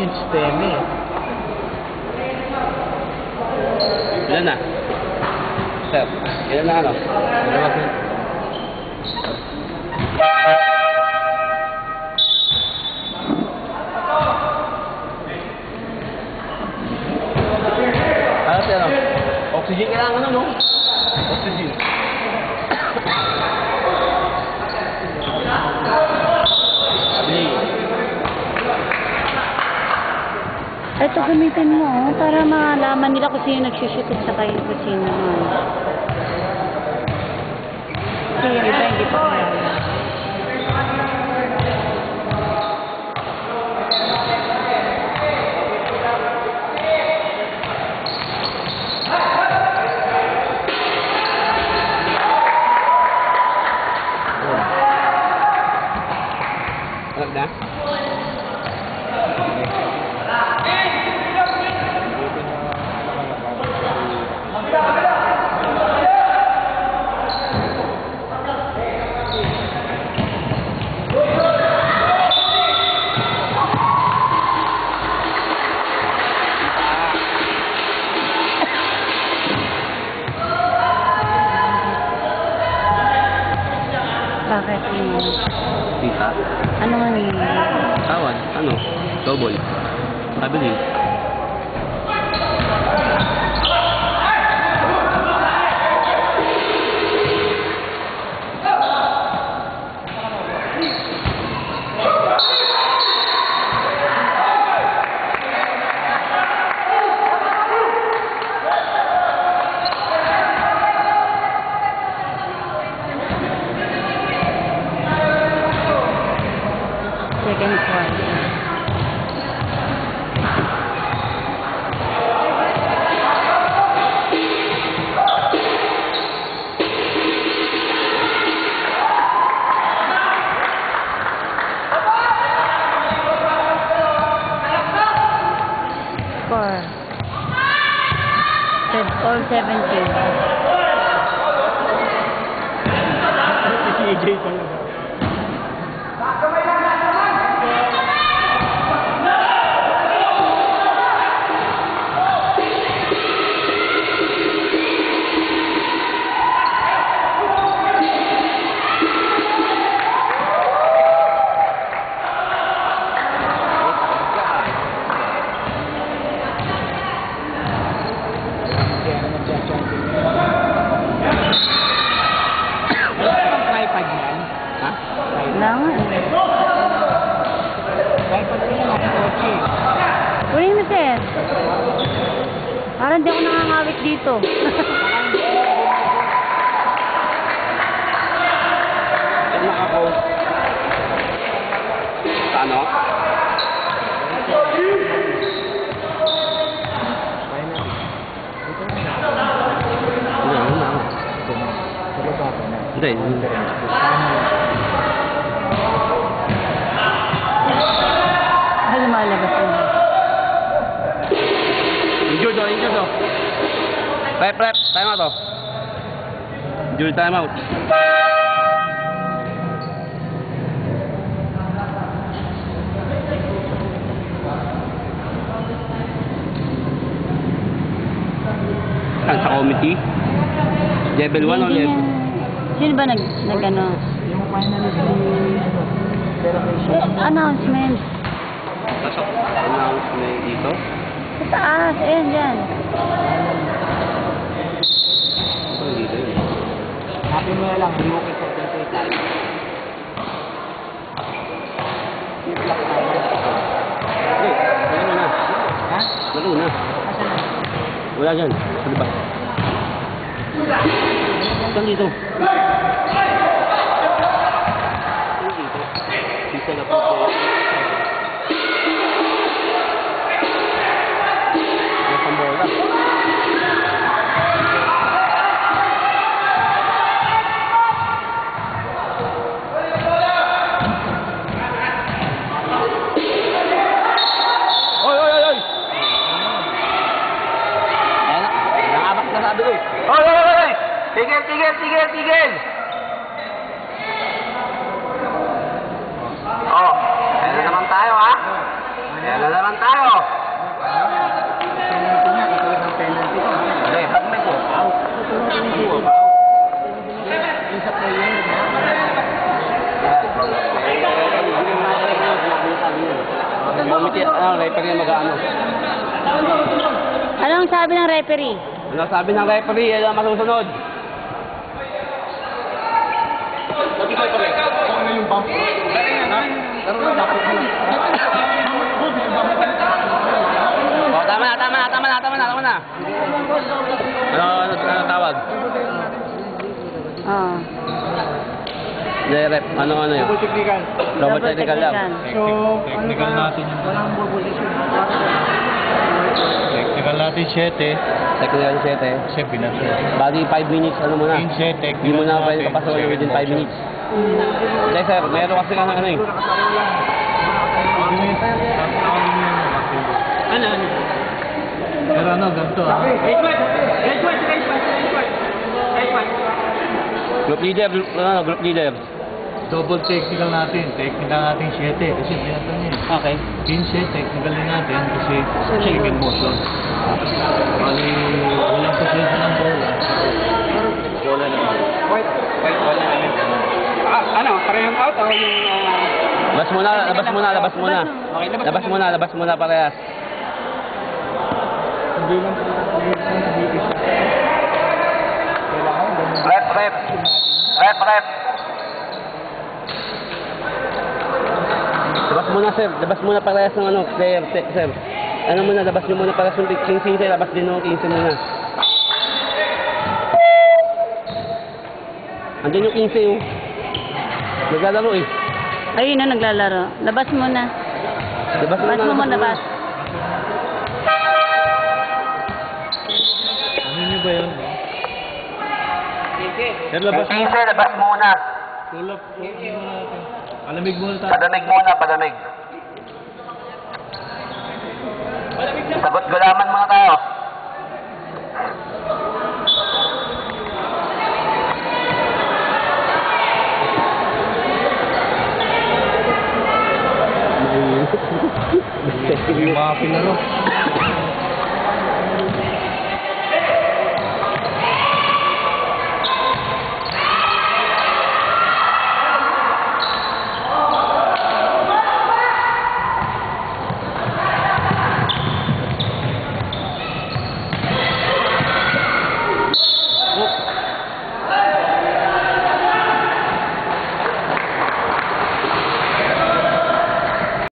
yung sistema eh. Ilan na? Sir, ilan na ano? Ano sir? Oxygen kailangan ano, no? Oxygen. Ito gamitin mo, para malaman nila kung sino nagsusutot sa kayo, kung sino naman. Kasi yung iba hindi pa kaya. Alam na? Bakit yun? Tita? Ano nga yun? Tawad? Ano? Double? Kabili? Second quarter. Score. All 17. Si AJ talaga. Kunin mo, sir. Parang di ako nangangawit dito. Naka-post. Sa ano? Hindi. Ay, lumalabas yun. Injured daw, injured daw. Rep, time out daw. Injured, time out. Saan sa committee? Level 1 o Hindi level? yan. Sino ba nag-ano? Yung finalist ni Announcement. Pasok. Announcement dito. Sa taas. Ayan, dyan. Ito, dito yun. Happy mo na lang, rookie for 28 tayo. Flip-flop tayo. Okay, laro na. Ha? Laro na. Asan na? Wala dyan. Sa diba? Saan dito? Saan dito? Sisa na po po. May pambola. Oy, oy, oy, oy! Nangabak na sabi ko eh. Oy, oy, oy, oy! Tigil, tigil, tigil, tigil! Oh, kaya na naman tayo ha? Kaya na naman tayo ano, referee na mag-ano. Anong sabi ng referee? Ano sabi ng referee, yan ang masusunod. Oh, tama na. Ano tawag? Oo. Rep, ano yun? Double technical. Double technical lang. So, Technical natin yun. walang position. Technical natin 7. Technical 7. Kasi binasa. Bali 5 minutes, ano muna? 15, Hindi technical mo na pwede natin. papasukin within 5 minutes. Hindi sir, meron kasi ano eh. Ano? Pero ano, ganito ah. Group leader, group leader. Double technical natin. Technical natin 7. Kasi binasa niya eh. Okay. 15, technical din natin kasi chicken motion. Bali, walang position ng bola. Bola na. White, wala namin. Ano, parehong out o yung... Labas muna. Okay, Labas muna parehas. Hindi lang kailangan ganun. Rep. Labas muna parehas ng ano, player, sir. Ano muna, labas nyo muna parehas ng 15, labas din ng 15 muna. Andyan yung 15 oh. Naglalaro eh. Ayun na, naglalaro. Labas muna. Labas Labas mo muna, labas. Ano nyo ba yun? Sir, labas mo. Labas muna. Tulap. Ano natin? Palamig muna tayo. Padamig. Sagot gulaman muna tayo. Yung mga pinaro.